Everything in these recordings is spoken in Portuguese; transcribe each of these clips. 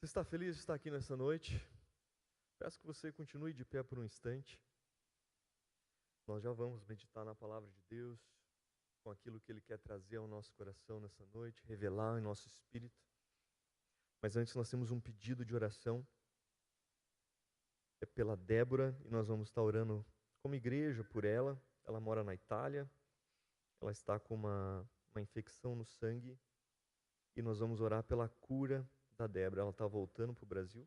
Você está feliz de estar aqui nessa noite? Peço que você continue de pé por um instante. Nós já vamos meditar na palavra de Deus, com aquilo que Ele quer trazer ao nosso coração nessa noite, revelar em nosso espírito. Mas antes nós temos um pedido de oração. É pela Débora e nós vamos estar orando como igreja por ela. Ela mora na Itália. Ela está com uma infecção no sangue. E nós vamos orar pela cura da Débora. Ela está voltando para o Brasil.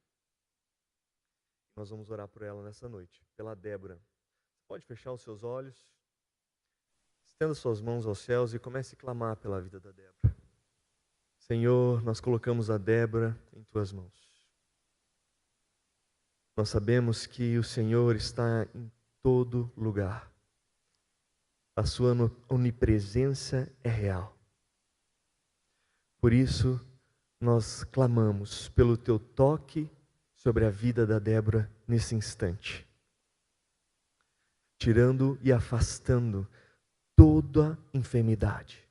Nós vamos orar por ela nessa noite, pela Débora. Você pode fechar os seus olhos, estenda suas mãos aos céus e comece a clamar pela vida da Débora. Senhor, nós colocamos a Débora em tuas mãos. Nós sabemos que o Senhor está em todo lugar. A sua onipresença é real. Por isso, nós clamamos pelo teu toque sobre a vida da Débora nesse instante, tirando e afastando toda enfermidade.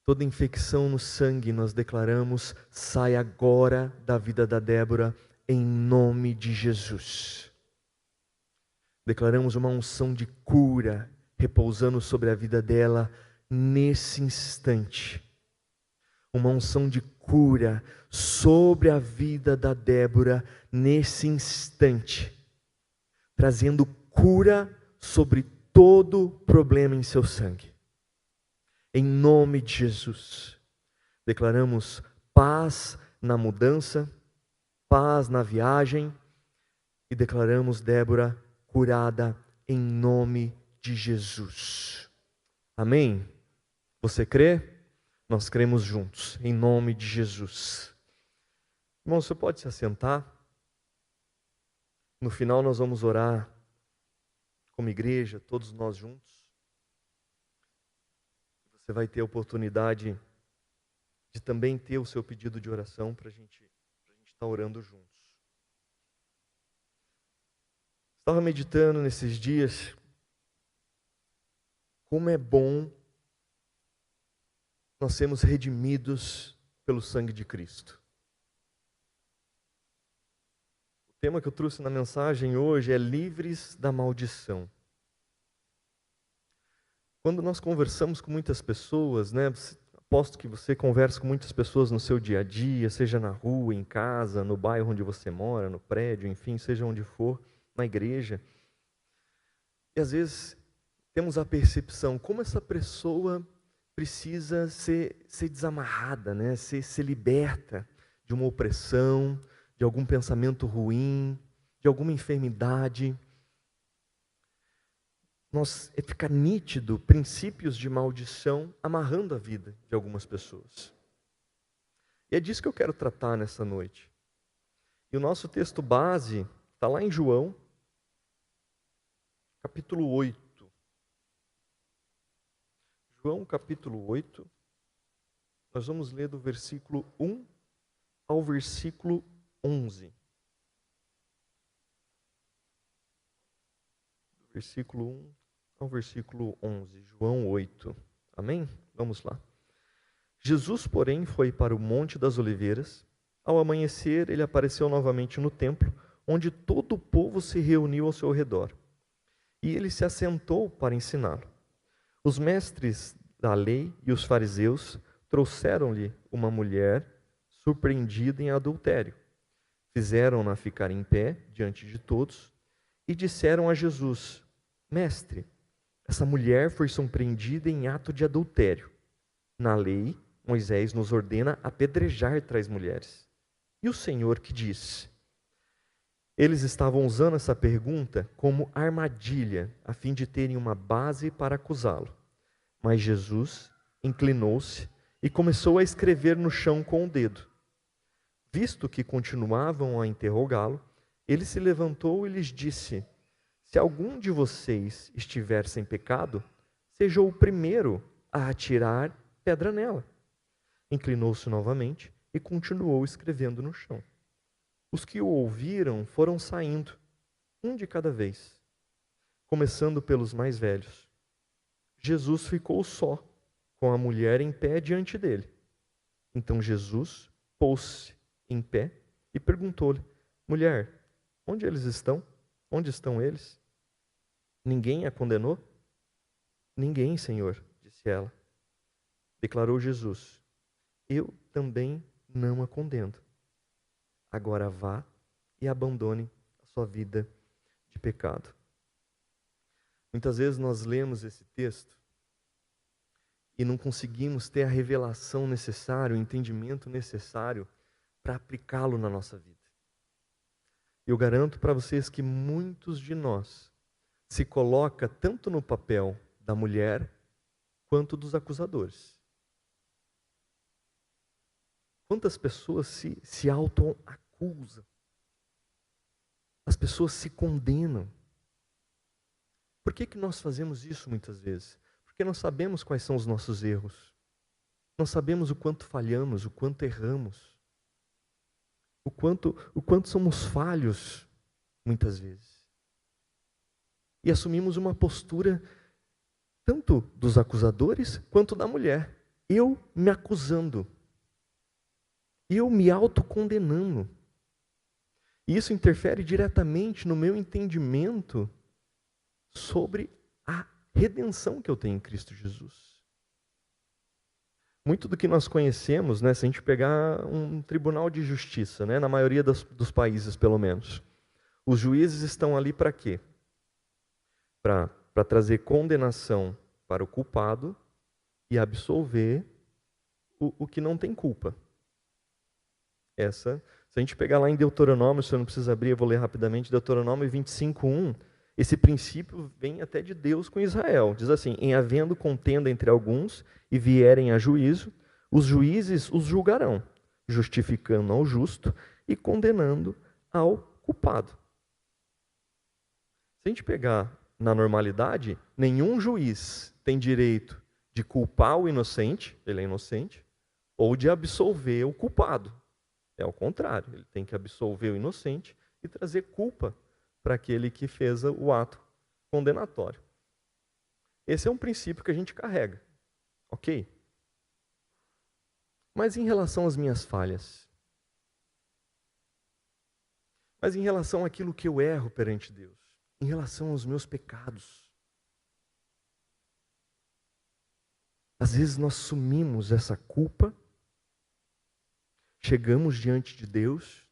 Toda infecção no sangue, nós declaramos, sai agora da vida da Débora, em nome de Jesus. Declaramos uma unção de cura repousando sobre a vida dela nesse instante. Uma unção de cura sobre a vida da Débora nesse instante, trazendo cura sobre todo problema em seu sangue. Em nome de Jesus, declaramos paz na mudança, paz na viagem e declaramos Débora curada em nome de Jesus. Amém? Você crê? Nós cremos juntos, em nome de Jesus. Irmão, você pode se assentar? No final nós vamos orar como igreja, todos nós juntos. Você vai ter a oportunidade de também ter o seu pedido de oração para a gente estar orando juntos. Estava meditando nesses dias como é bom nós sermos redimidos pelo sangue de Cristo. O tema que eu trouxe na mensagem hoje é livres da maldição. Quando nós conversamos com muitas pessoas, aposto que você conversa com muitas pessoas no seu dia a dia, seja na rua, em casa, no bairro onde você mora, no prédio, enfim, seja onde for, na igreja. E às vezes temos a percepção como essa pessoa precisa ser desamarrada, ser liberta de uma opressão, de algum pensamento ruim, de alguma enfermidade. Fica nítido princípios de maldição amarrando a vida de algumas pessoas. E é disso que eu quero tratar nessa noite. E o nosso texto base está lá em João, capítulo 8. João capítulo 8, nós vamos ler do versículo 1 ao versículo 11. Do versículo 1 ao versículo 11, João 8. Amém? Vamos lá. Jesus, porém, foi para o Monte das Oliveiras. Ao amanhecer, ele apareceu novamente no templo, onde todo o povo se reuniu ao seu redor. E ele se assentou para ensiná-lo. Os mestres da lei e os fariseus trouxeram-lhe uma mulher surpreendida em adultério. Fizeram-na ficar em pé diante de todos e disseram a Jesus: Mestre, essa mulher foi surpreendida em ato de adultério. Na lei, Moisés nos ordena apedrejar tais mulheres. E o Senhor que diz? Eles estavam usando essa pergunta como armadilha, a fim de terem uma base para acusá-lo. Mas Jesus inclinou-se e começou a escrever no chão com o dedo. Visto que continuavam a interrogá-lo, ele se levantou e lhes disse: Se algum de vocês estiver sem pecado, seja o primeiro a atirar pedra nela. Inclinou-se novamente e continuou escrevendo no chão. Os que o ouviram foram saindo, um de cada vez, começando pelos mais velhos. Jesus ficou só, com a mulher em pé diante dele. Então Jesus pôs-se em pé e perguntou-lhe: mulher, onde eles estão? Onde estão eles? Ninguém a condenou? Ninguém, Senhor, disse ela. Declarou Jesus: eu também não a condeno. Agora vá e abandone a sua vida de pecado. Muitas vezes nós lemos esse texto e não conseguimos ter a revelação necessária, o entendimento necessário para aplicá-lo na nossa vida. Eu garanto para vocês que muitos de nós se coloca tanto no papel da mulher quanto dos acusadores. Quantas pessoas se auto-acusam? As pessoas se condenam. Por que nós fazemos isso muitas vezes? Porque nós sabemos quais são os nossos erros. Nós sabemos o quanto falhamos, o quanto erramos. O quanto somos falhos, muitas vezes. E assumimos uma postura tanto dos acusadores quanto da mulher. Eu me acusando. Eu me autocondenando. E isso interfere diretamente no meu entendimento sobre a redenção que eu tenho em Cristo Jesus. Muito do que nós conhecemos, né, se a gente pegar um tribunal de justiça, né, na maioria dos países pelo menos, os juízes estão ali para quê? Para trazer condenação para o culpado e absolver o que não tem culpa. Se a gente pegar lá em Deuteronômio, se eu não precisa abrir, eu vou ler rapidamente, Deuteronômio 25:1, esse princípio vem até de Deus com Israel. Diz assim: em havendo contenda entre alguns e vierem a juízo, os juízes os julgarão, justificando ao justo e condenando ao culpado. Se a gente pegar na normalidade, nenhum juiz tem direito de culpar o inocente, ele é inocente, ou de absolver o culpado. É ao contrário, ele tem que absolver o inocente e trazer culpa para aquele que fez o ato condenatório. Esse é um princípio que a gente carrega, ok? Mas em relação às minhas falhas? Mas em relação àquilo que eu erro perante Deus? Em relação aos meus pecados? Às vezes nós assumimos essa culpa, chegamos diante de Deus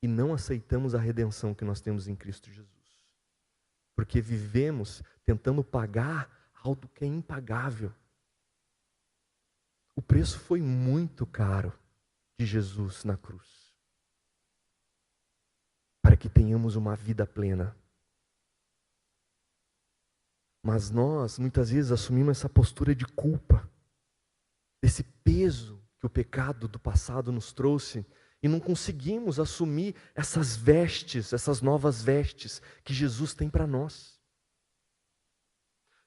e não aceitamos a redenção que nós temos em Cristo Jesus. Porque vivemos tentando pagar algo que é impagável. O preço foi muito caro de Jesus na cruz, para que tenhamos uma vida plena. Mas nós, muitas vezes, assumimos essa postura de culpa, desse peso que o pecado do passado nos trouxe, e não conseguimos assumir essas vestes, essas novas vestes que Jesus tem para nós.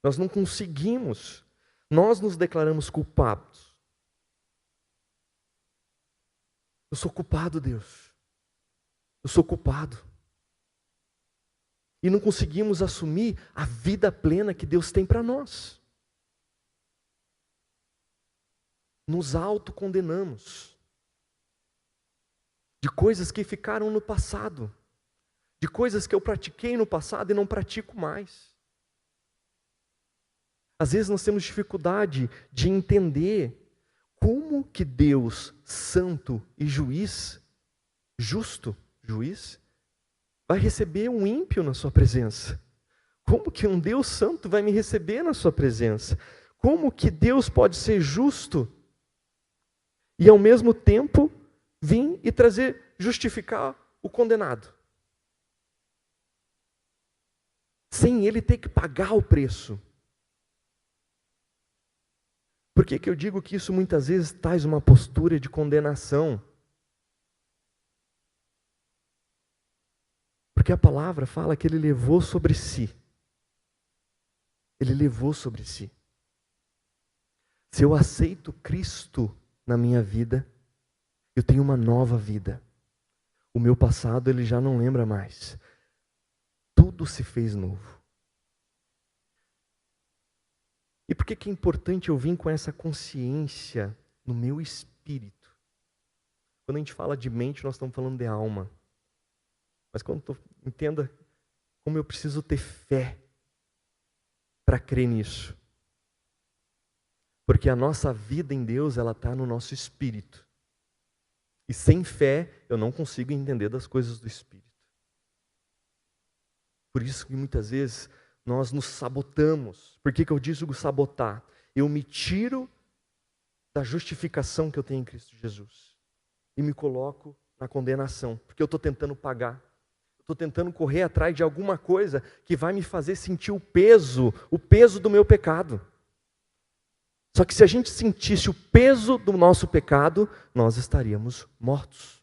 Nós não conseguimos, nós nos declaramos culpados. Eu sou culpado, Deus. Eu sou culpado. E não conseguimos assumir a vida plena que Deus tem para nós. Nos autocondenamos de coisas que ficaram no passado, de coisas que eu pratiquei no passado e não pratico mais. Às vezes nós temos dificuldade de entender como que Deus, santo e juiz, justo juiz, vai receber um ímpio na sua presença. Como que um Deus santo vai me receber na sua presença? Como que Deus pode ser justo e ao mesmo tempo vir e justificar o condenado? Sem ele ter que pagar o preço. Por que eu digo que isso muitas vezes traz uma postura de condenação? Porque a palavra fala que ele levou sobre si. Ele levou sobre si. Se eu aceito Cristo na minha vida, eu tenho uma nova vida. O meu passado ele já não lembra mais. Tudo se fez novo. E por que é importante eu vir com essa consciência no meu espírito? Quando a gente fala de mente, nós estamos falando de alma. Mas entenda como eu preciso ter fé para crer nisso. Porque a nossa vida em Deus, ela está no nosso espírito. E sem fé, eu não consigo entender das coisas do espírito. Por isso que muitas vezes nós nos sabotamos. Por que eu digo sabotar? Eu me tiro da justificação que eu tenho em Cristo Jesus. E me coloco na condenação. Porque eu estou tentando pagar. Estou tentando correr atrás de alguma coisa que vai me fazer sentir o peso do meu pecado. Só que se a gente sentisse o peso do nosso pecado, nós estaríamos mortos.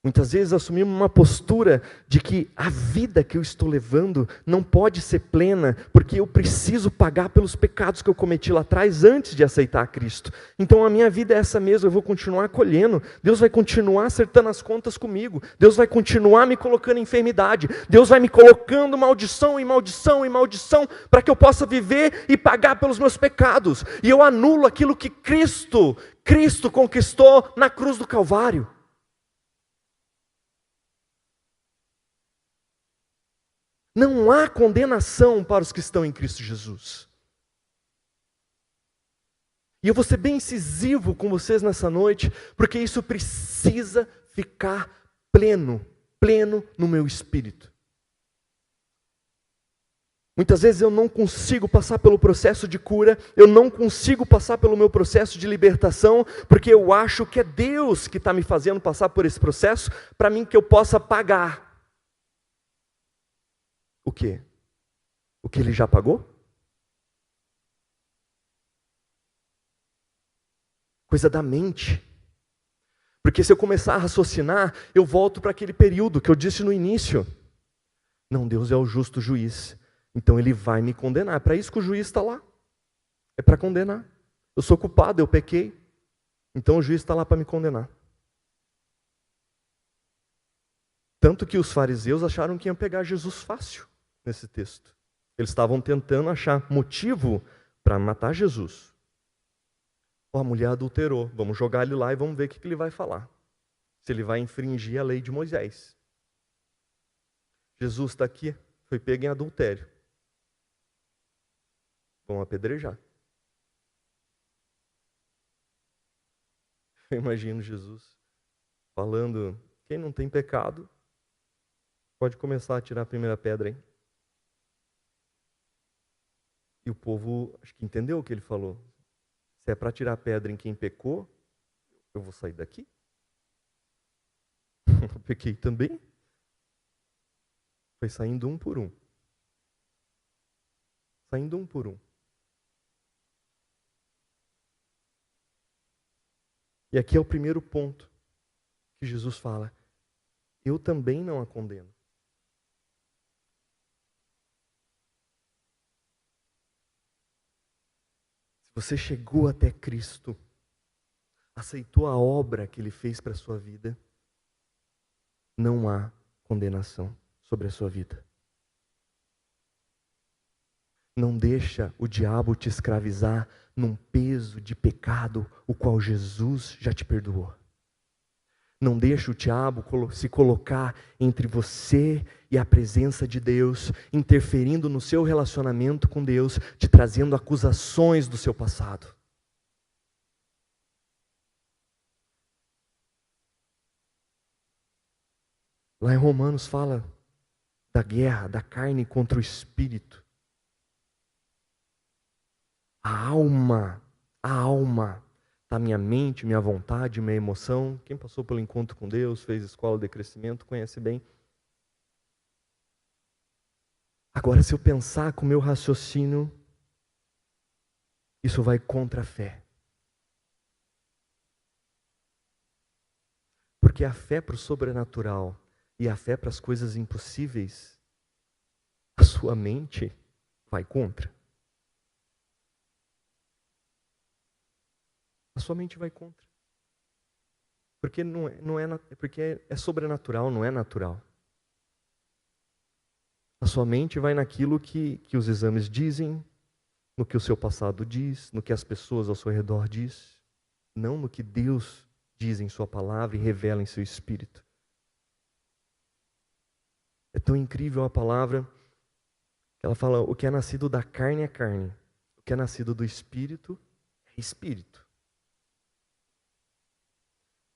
Muitas vezes assumimos uma postura de que a vida que eu estou levando não pode ser plena, porque eu preciso pagar pelos pecados que eu cometi lá atrás antes de aceitar Cristo. Então a minha vida é essa mesmo, eu vou continuar colhendo, Deus vai continuar acertando as contas comigo, Deus vai continuar me colocando em enfermidade, Deus vai me colocando maldição e maldição e maldição, para que eu possa viver e pagar pelos meus pecados. E eu anulo aquilo que Cristo conquistou na cruz do Calvário. Não há condenação para os que estão em Cristo Jesus. E eu vou ser bem incisivo com vocês nessa noite, porque isso precisa ficar pleno no meu espírito. Muitas vezes eu não consigo passar pelo processo de cura, eu não consigo passar pelo meu processo de libertação, porque eu acho que é Deus que está me fazendo passar por esse processo, para mim que eu possa pagar. O quê? O que ele já pagou? Coisa da mente. Porque se eu começar a raciocinar, eu volto para aquele período que eu disse no início. Não, Deus é o justo juiz. Então ele vai me condenar. É para isso que o juiz está lá. É para condenar. Eu sou culpado, eu pequei. Então o juiz está lá para me condenar. Tanto que os fariseus acharam que iam pegar Jesus fácil nesse texto. Eles estavam tentando achar motivo para matar Jesus. A mulher adulterou, vamos jogar ele lá e vamos ver o que ele vai falar. Se ele vai infringir a lei de Moisés. Jesus está aqui, foi pego em adultério. Vão apedrejar. Eu imagino Jesus falando, quem não tem pecado, pode começar a tirar a primeira pedra, hein? E o povo, acho que entendeu o que ele falou. Se é para tirar pedra em quem pecou, eu vou sair daqui. Eu pequei também. Foi saindo um por um. Saindo um por um. E aqui é o primeiro ponto que Jesus fala. Eu também não a condeno. Você chegou até Cristo, aceitou a obra que Ele fez para a sua vida, não há condenação sobre a sua vida. Não deixa o diabo te escravizar num peso de pecado, o qual Jesus já te perdoou. Não deixa o diabo se colocar entre você e a presença de Deus, interferindo no seu relacionamento com Deus, te trazendo acusações do seu passado. Lá em Romanos fala da guerra, da carne contra o espírito. A alma, tá minha mente, minha vontade, minha emoção. Quem passou pelo encontro com Deus, fez escola de crescimento, conhece bem. Agora, se eu pensar com o meu raciocínio, isso vai contra a fé. Porque a fé para o sobrenatural e a fé para as coisas impossíveis, a sua mente vai contra. A sua mente vai contra. Porque porque é sobrenatural, não é natural. A sua mente vai naquilo que os exames dizem, no que o seu passado diz, no que as pessoas ao seu redor diz, não no que Deus diz em sua palavra e revela em seu espírito. É tão incrível a palavra que ela fala: o que é nascido da carne é carne, o que é nascido do espírito é espírito.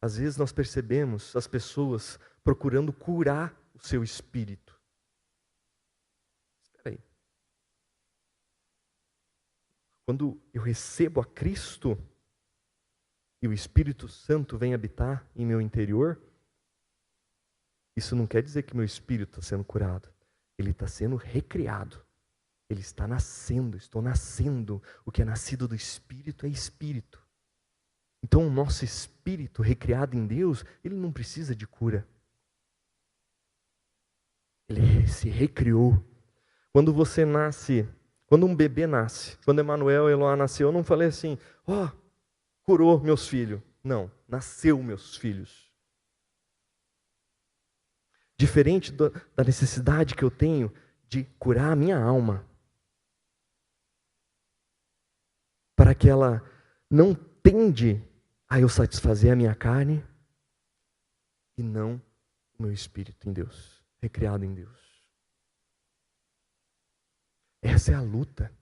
Às vezes nós percebemos as pessoas procurando curar o seu espírito. Espera aí. Quando eu recebo a Cristo e o Espírito Santo vem habitar em meu interior, isso não quer dizer que meu espírito está sendo curado. Ele está sendo recriado. Ele está nascendo, estou nascendo. O que é nascido do Espírito é Espírito. Então o nosso espírito recriado em Deus, ele não precisa de cura. Ele se recriou. Quando você nasce, quando um bebê nasce, quando Emanuel e Eloá nasceu, eu não falei assim: ó, curou meus filhos. Não, nasceu meus filhos. Diferente da necessidade que eu tenho de curar a minha alma, para que ela não tende a eu satisfazer a minha carne e não o meu espírito em Deus, recriado em Deus. Essa é a luta.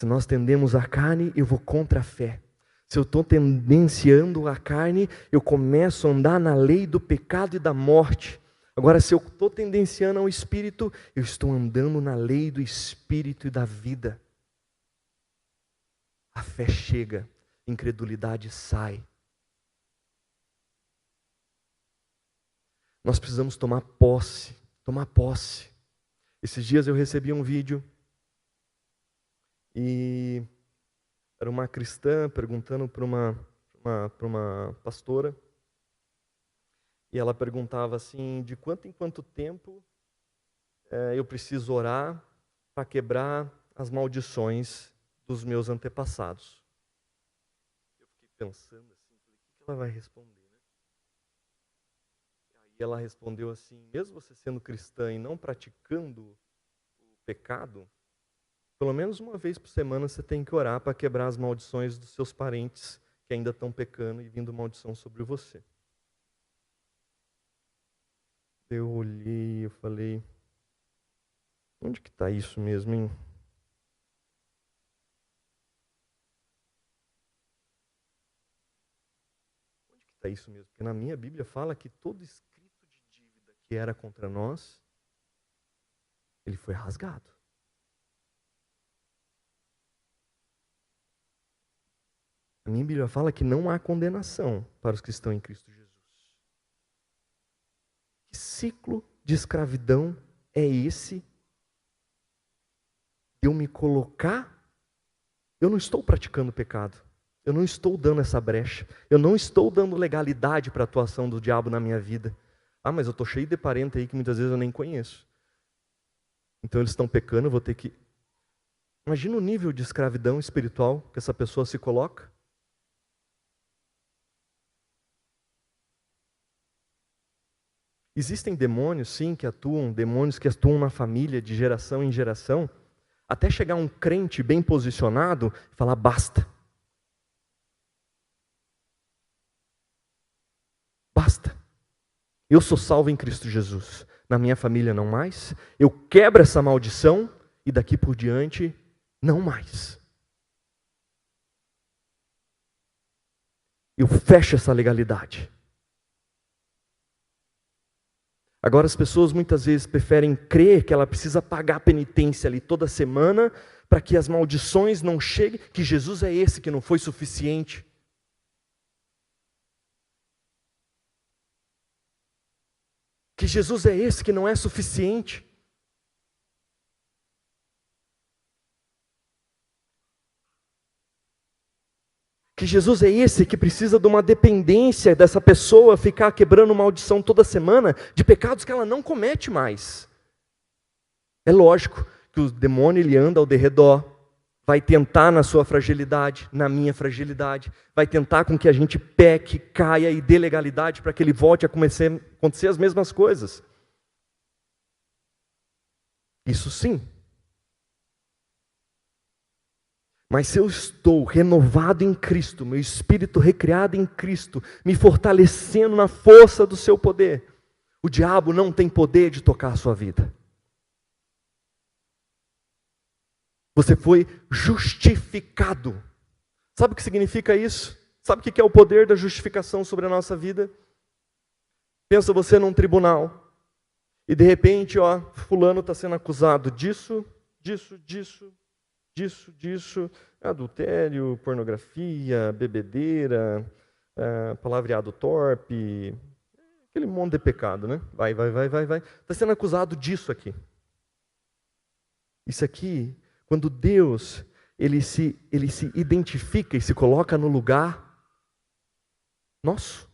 Se nós tendemos a carne, eu vou contra a fé. Se eu estou tendenciando a carne, eu começo a andar na lei do pecado e da morte. Agora, se eu estou tendenciando ao Espírito, eu estou andando na lei do Espírito e da vida. A fé chega, a incredulidade sai. Nós precisamos tomar posse, tomar posse. Esses dias eu recebi um vídeo e era uma cristã perguntando para uma pastora, e ela perguntava assim: de quanto em quanto tempo eu preciso orar para quebrar as maldições dos meus antepassados? Eu fiquei pensando assim, o que ela vai responder, né? E aí ela respondeu assim: mesmo você sendo cristã e não praticando o pecado, pelo menos uma vez por semana você tem que orar para quebrar as maldições dos seus parentes que ainda estão pecando e vindo maldição sobre você. Eu olhei e falei: onde que está isso mesmo, hein? Onde que está isso mesmo? Porque na minha Bíblia fala que todo escrito de dívida que era contra nós, ele foi rasgado. A minha Bíblia fala que não há condenação para os que estão em Cristo Jesus. Que ciclo de escravidão é esse? De eu me colocar? Eu não estou praticando pecado. Eu não estou dando essa brecha. Eu não estou dando legalidade para a atuação do diabo na minha vida. Ah, mas eu estou cheio de parente aí que muitas vezes eu nem conheço. Então eles estão pecando, eu vou ter que... Imagina o nível de escravidão espiritual que essa pessoa se coloca. Existem demônios, sim, demônios que atuam na família de geração em geração, até chegar um crente bem posicionado e falar: basta. Basta. Eu sou salvo em Cristo Jesus. Na minha família não mais. Eu quebro essa maldição e daqui por diante não mais. Eu fecho essa legalidade. Agora as pessoas muitas vezes preferem crer que ela precisa pagar a penitência ali toda semana para que as maldições não cheguem, que Jesus é esse que não foi suficiente. Que Jesus é esse que não é suficiente. Que Jesus é esse que precisa de uma dependência dessa pessoa ficar quebrando maldição toda semana de pecados que ela não comete mais. É lógico que o demônio ele anda ao derredor, vai tentar na sua fragilidade, na minha fragilidade, vai tentar com que a gente peque, caia e dê legalidade para que ele volte a acontecer as mesmas coisas. Isso sim. Mas se eu estou renovado em Cristo, meu espírito recriado em Cristo, me fortalecendo na força do seu poder, o diabo não tem poder de tocar a sua vida. Você foi justificado. Sabe o que significa isso? Sabe o que é o poder da justificação sobre a nossa vida? Pensa você num tribunal e de repente, fulano está sendo acusado disso, adultério, pornografia, bebedeira, palavreado torpe, aquele monte de pecado, né? Vai. Está sendo acusado disso aqui. Isso aqui, quando Deus ele se identifica e se coloca no lugar nosso.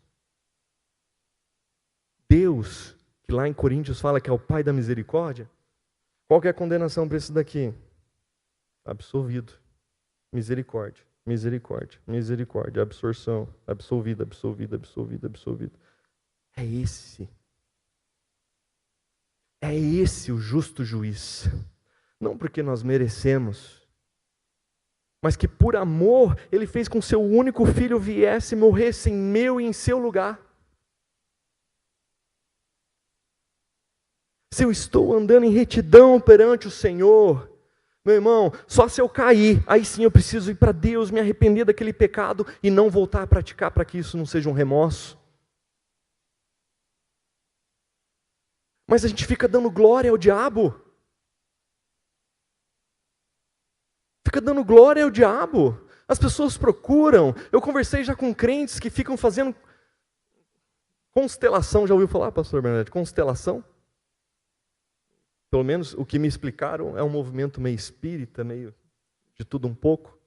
Deus, que lá em Coríntios fala que é o Pai da misericórdia, qual que é a condenação para isso daqui? Absolvido. Misericórdia. Absorção. Absolvido. É esse o justo juiz. Não porque nós merecemos, mas que por amor Ele fez com que seu único filho viesse e morresse em meu e em seu lugar. Se eu estou andando em retidão perante o Senhor, meu irmão, só se eu cair, aí sim eu preciso ir para Deus, me arrepender daquele pecado e não voltar a praticar para que isso não seja um remorso. Mas a gente fica dando glória ao diabo. As pessoas procuram. Eu conversei já com crentes que ficam fazendo constelação. Já ouviu falar, pastor Bernardo? Constelação? Pelo menos o que me explicaram é um movimento meio espírita, meio de tudo um pouco,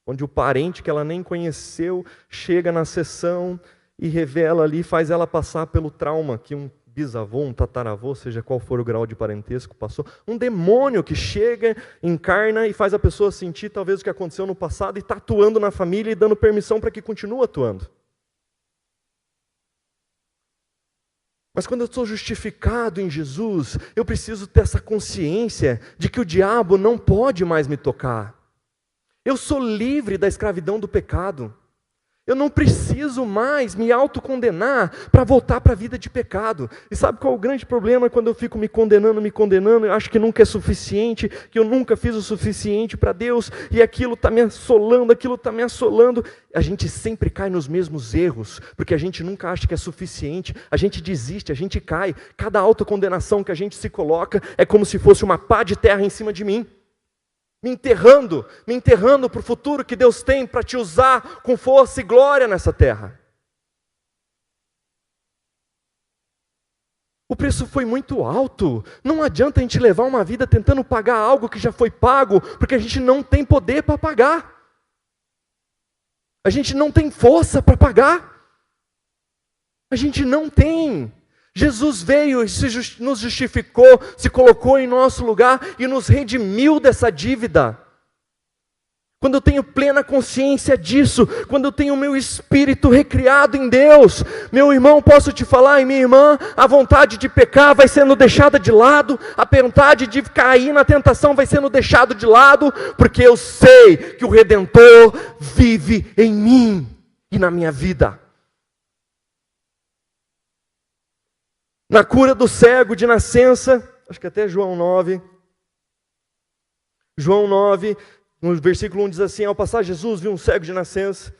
onde o parente que ela nem conheceu chega na sessão e revela ali, faz ela passar pelo trauma que um bisavô, um tataravô, seja qual for o grau de parentesco, passou. Um demônio que chega, encarna e faz a pessoa sentir talvez o que aconteceu no passado e está atuando na família e dando permissão para que continue atuando. Mas quando eu sou justificado em Jesus, eu preciso ter essa consciência de que o diabo não pode mais me tocar. Eu sou livre da escravidão do pecado. Eu não preciso mais me autocondenar para voltar para a vida de pecado. E sabe qual é o grande problema quando eu fico me condenando, eu acho que nunca é suficiente, que eu nunca fiz o suficiente para Deus, e aquilo está me assolando, A gente sempre cai nos mesmos erros, porque a gente nunca acha que é suficiente, a gente desiste, a gente cai. Cada autocondenação que a gente se coloca é como se fosse uma pá de terra em cima de mim. Me enterrando para o futuro que Deus tem para te usar com força e glória nessa terra. O preço foi muito alto. Não adianta a gente levar uma vida tentando pagar algo que já foi pago, porque a gente não tem poder para pagar. A gente não tem força para pagar. A gente não tem. Jesus veio e nos justificou, se colocou em nosso lugar e nos redimiu dessa dívida. Quando eu tenho plena consciência disso, quando eu tenho o meu espírito recriado em Deus, meu irmão, posso te falar, e minha irmã, a vontade de pecar vai sendo deixada de lado, a vontade de cair na tentação vai sendo deixada de lado, porque eu sei que o Redentor vive em mim e na minha vida. Na cura do cego de nascença, acho que até João 9, no versículo 1 diz assim: ao passar Jesus viu um cego de nascença,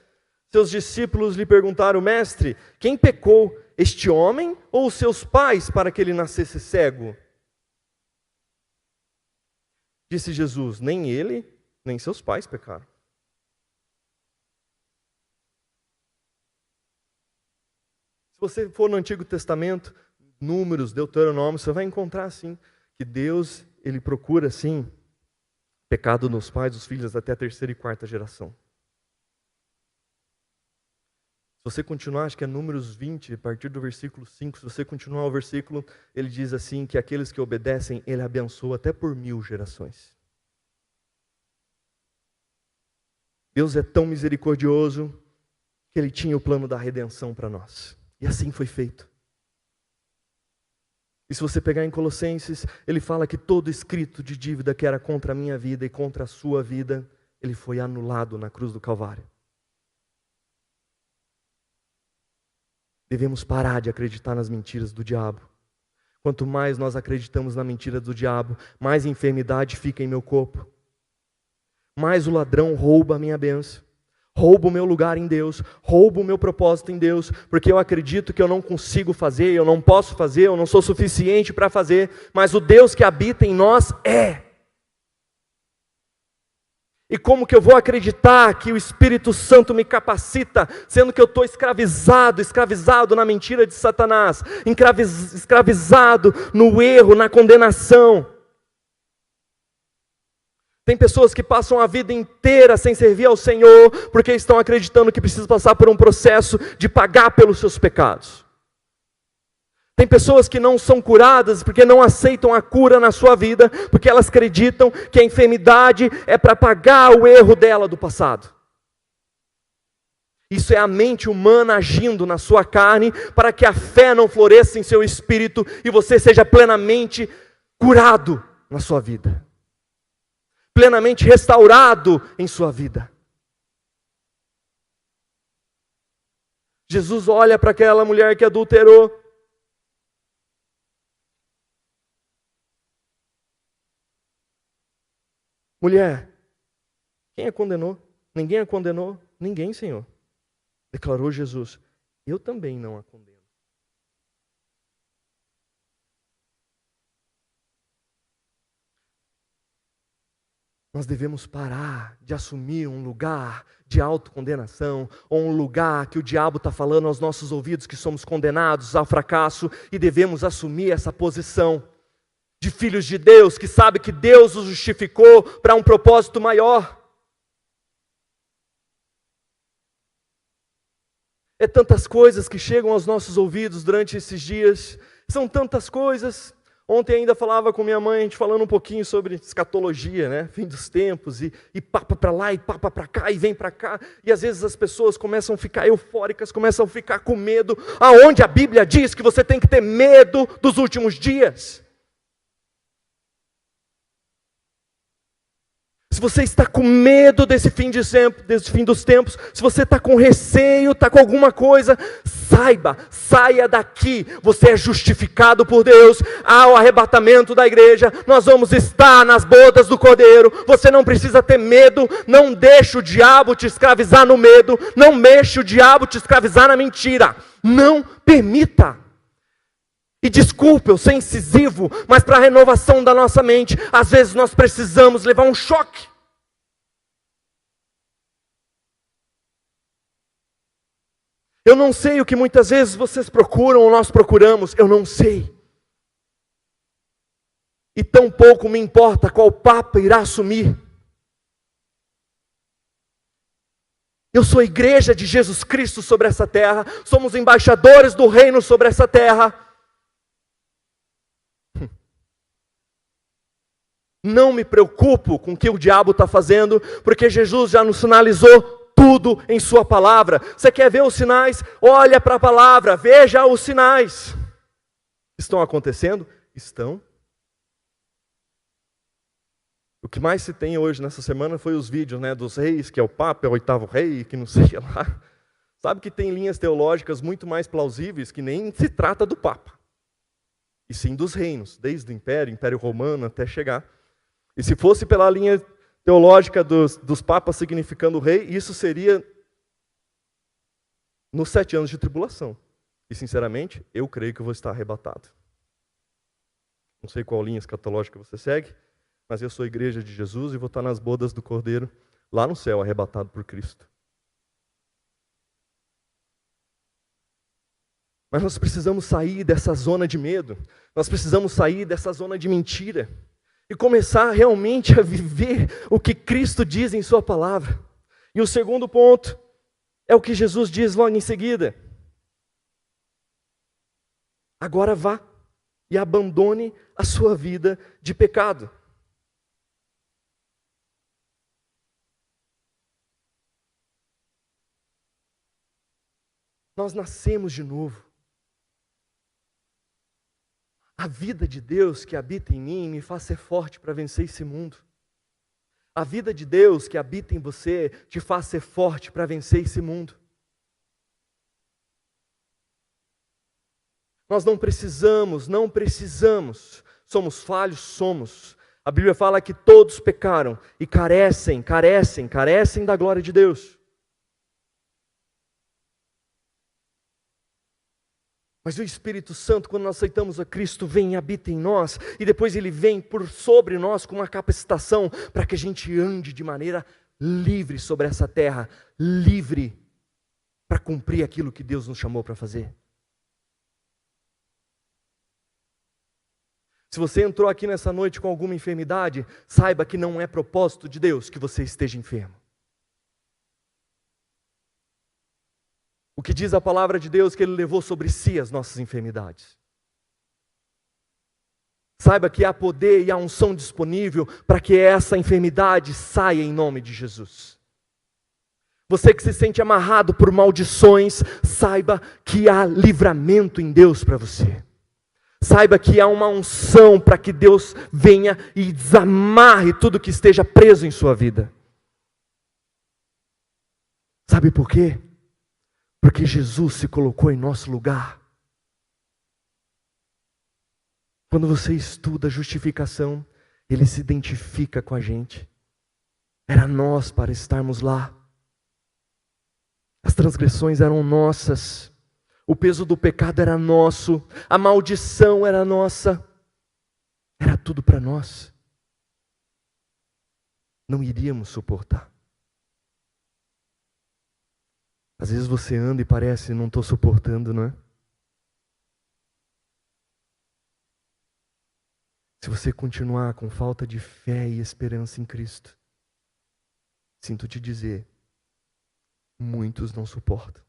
seus discípulos lhe perguntaram: mestre, quem pecou, este homem ou os seus pais, para que ele nascesse cego? Disse Jesus: nem ele, nem seus pais pecaram. Se você for no Antigo Testamento, Números, Deuteronômio, você vai encontrar assim, que Deus, Ele procura assim, pecado nos pais, dos filhos, até a 3ª e 4ª geração. Se você continuar, acho que é Números 20, a partir do versículo 5, se você continuar o versículo, ele diz assim, que aqueles que obedecem, Ele abençoa até por 1000 gerações. Deus é tão misericordioso, que Ele tinha o plano da redenção para nós. E assim foi feito. E se você pegar em Colossenses, ele fala que todo escrito de dívida que era contra a minha vida e contra a sua vida, ele foi anulado na cruz do Calvário. Devemos parar de acreditar nas mentiras do diabo. Quanto mais nós acreditamos na mentira do diabo, mais enfermidade fica em meu corpo. Mais o ladrão rouba a minha bênção, rouba o meu lugar em Deus, rouba o meu propósito em Deus, porque eu acredito que eu não consigo fazer, eu não posso fazer, eu não sou suficiente para fazer, mas o Deus que habita em nós é. E como que eu vou acreditar que o Espírito Santo me capacita, sendo que eu estou escravizado na mentira de Satanás, escravizado no erro, na condenação? Tem pessoas que passam a vida inteira sem servir ao Senhor, porque estão acreditando que precisam passar por um processo de pagar pelos seus pecados. Tem pessoas que não são curadas porque não aceitam a cura na sua vida, porque elas acreditam que a enfermidade é para pagar o erro dela do passado. Isso é a mente humana agindo na sua carne, para que a fé não floresça em seu espírito e você seja plenamente curado na sua vida. Plenamente restaurado em sua vida. Jesus olha para aquela mulher que adulterou. Mulher, quem a condenou? Ninguém a condenou? Ninguém, Senhor. Declarou Jesus. Eu também não a condeno. Nós devemos parar de assumir um lugar de autocondenação, ou um lugar que o diabo está falando aos nossos ouvidos que somos condenados ao fracasso, e devemos assumir essa posição de filhos de Deus, que sabe que Deus os justificou para um propósito maior. É tantas coisas que chegam aos nossos ouvidos durante esses dias, são tantas coisas. Ontem ainda falava com minha mãe, a gente falando um pouquinho sobre escatologia, né? Fim dos tempos, e papa para lá, e papa para cá, e vem para cá. E às vezes as pessoas começam a ficar eufóricas, começam a ficar com medo. Aonde a Bíblia diz que você tem que ter medo dos últimos dias? Se você está com medo desse fim dos tempos, se você está com receio, está com alguma coisa, saia daqui. Você é justificado por Deus. Ao arrebatamento da igreja, nós vamos estar nas bodas do Cordeiro. Você não precisa ter medo. Não deixe o diabo te escravizar no medo. Não deixe o diabo te escravizar na mentira. Não permita. E desculpe eu ser incisivo, mas para a renovação da nossa mente, às vezes nós precisamos levar um choque. Eu não sei o que muitas vezes vocês procuram ou nós procuramos, eu não sei. E tão pouco me importa qual Papa irá assumir. Eu sou igreja de Jesus Cristo sobre essa terra, somos embaixadores do reino sobre essa terra. Não me preocupo com o que o diabo está fazendo, porque Jesus já nos sinalizou tudo em sua palavra. Você quer ver os sinais? Olha para a palavra, veja os sinais. Estão acontecendo? Estão. O que mais se tem hoje nessa semana foi os vídeos, né, dos reis, que é o Papa, é o 8º rei, que não sei lá. Sabe que tem linhas teológicas muito mais plausíveis que nem se trata do Papa. E sim dos reinos, desde o Império Romano até chegar. E se fosse pela linha teológica dos papas significando rei, isso seria nos 7 anos de tribulação. E sinceramente, eu creio que eu vou estar arrebatado. Não sei qual linha escatológica você segue, mas eu sou igreja de Jesus e vou estar nas bodas do Cordeiro, lá no céu, arrebatado por Cristo. Mas nós precisamos sair dessa zona de medo, nós precisamos sair dessa zona de mentira, e começar realmente a viver o que Cristo diz em sua palavra. E o segundo ponto é o que Jesus diz logo em seguida. Agora vá e abandone a sua vida de pecado. Nós nascemos de novo. A vida de Deus que habita em mim me faz ser forte para vencer esse mundo. A vida de Deus que habita em você te faz ser forte para vencer esse mundo. Nós não precisamos, somos falhos, somos. A Bíblia fala que todos pecaram e carecem da glória de Deus. Mas o Espírito Santo, quando nós aceitamos a Cristo, vem e habita em nós, e depois Ele vem por sobre nós com uma capacitação para que a gente ande de maneira livre sobre essa terra, livre para cumprir aquilo que Deus nos chamou para fazer. Se você entrou aqui nessa noite com alguma enfermidade, saiba que não é propósito de Deus que você esteja enfermo. O que diz a palavra de Deus que Ele levou sobre si as nossas enfermidades. Saiba que há poder e há unção disponível para que essa enfermidade saia em nome de Jesus. Você que se sente amarrado por maldições, saiba que há livramento em Deus para você. Saiba que há uma unção para que Deus venha e desamarre tudo que esteja preso em sua vida. Sabe por quê? Porque Jesus se colocou em nosso lugar. Quando você estuda a justificação, Ele se identifica com a gente. Era nós para estarmos lá. As transgressões eram nossas. O peso do pecado era nosso, a maldição era nossa, era tudo para nós. Não iríamos suportar. Às vezes você anda e parece, não estou suportando, não é? Se você continuar com falta de fé e esperança em Cristo, sinto te dizer, muitos não suportam.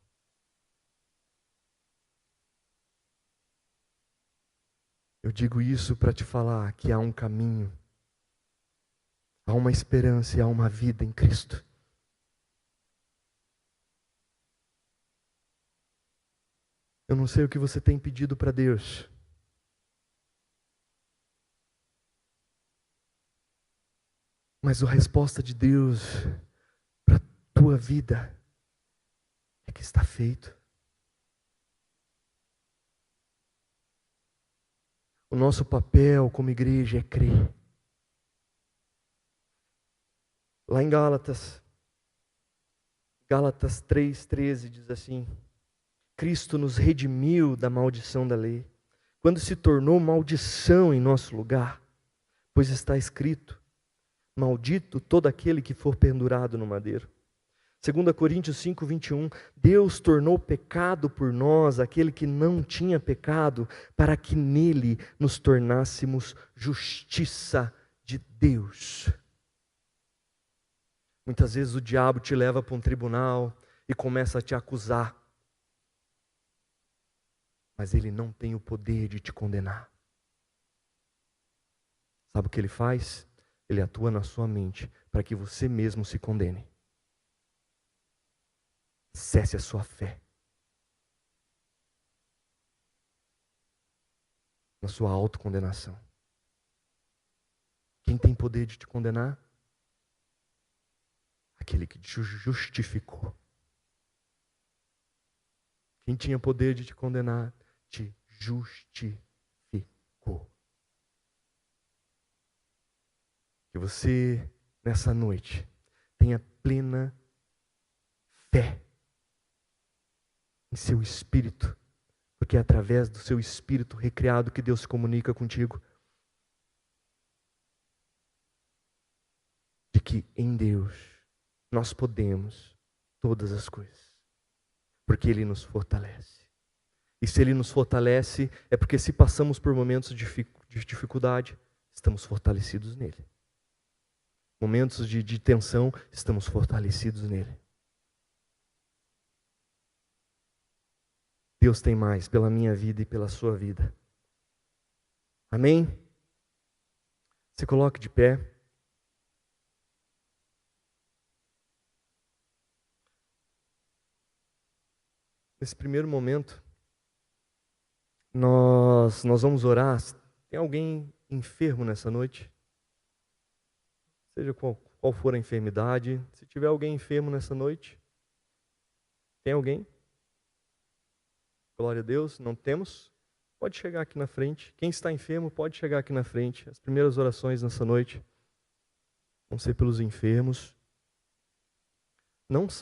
Eu digo isso para te falar que há um caminho, há uma esperança e há uma vida em Cristo. Eu não sei o que você tem pedido para Deus. Mas a resposta de Deus para a tua vida é que está feito. O nosso papel como igreja é crer. Lá em Gálatas 3:13 diz assim: Cristo nos redimiu da maldição da lei, quando se tornou maldição em nosso lugar, pois está escrito: maldito todo aquele que for pendurado no madeiro. 2 Coríntios 5:21, Deus tornou pecado por nós aquele que não tinha pecado, para que nele nos tornássemos justiça de Deus. Muitas vezes o diabo te leva para um tribunal e começa a te acusar, mas ele não tem o poder de te condenar. Sabe o que ele faz? Ele atua na sua mente para que você mesmo se condene. Cesse a sua fé na sua autocondenação. Quem tem poder de te condenar? Aquele que te justificou. Quem tinha poder de te condenar, te justificou. Que você, nessa noite, tenha plena fé em seu espírito, porque é através do seu espírito recriado que Deus se comunica contigo. De que em Deus nós podemos todas as coisas, porque Ele nos fortalece. E se Ele nos fortalece, é porque se passamos por momentos de dificuldade, estamos fortalecidos nele. Momentos de tensão, estamos fortalecidos nele. Deus tem mais pela minha vida e pela sua vida. Amém? Se coloque de pé. Nesse primeiro momento, nós vamos orar. Tem alguém enfermo nessa noite? Seja qual for a enfermidade. Se tiver alguém enfermo nessa noite, tem alguém? Glória a Deus, não temos? Pode chegar aqui na frente. Quem está enfermo pode chegar aqui na frente. As primeiras orações nessa noite vão ser pelos enfermos. Não saia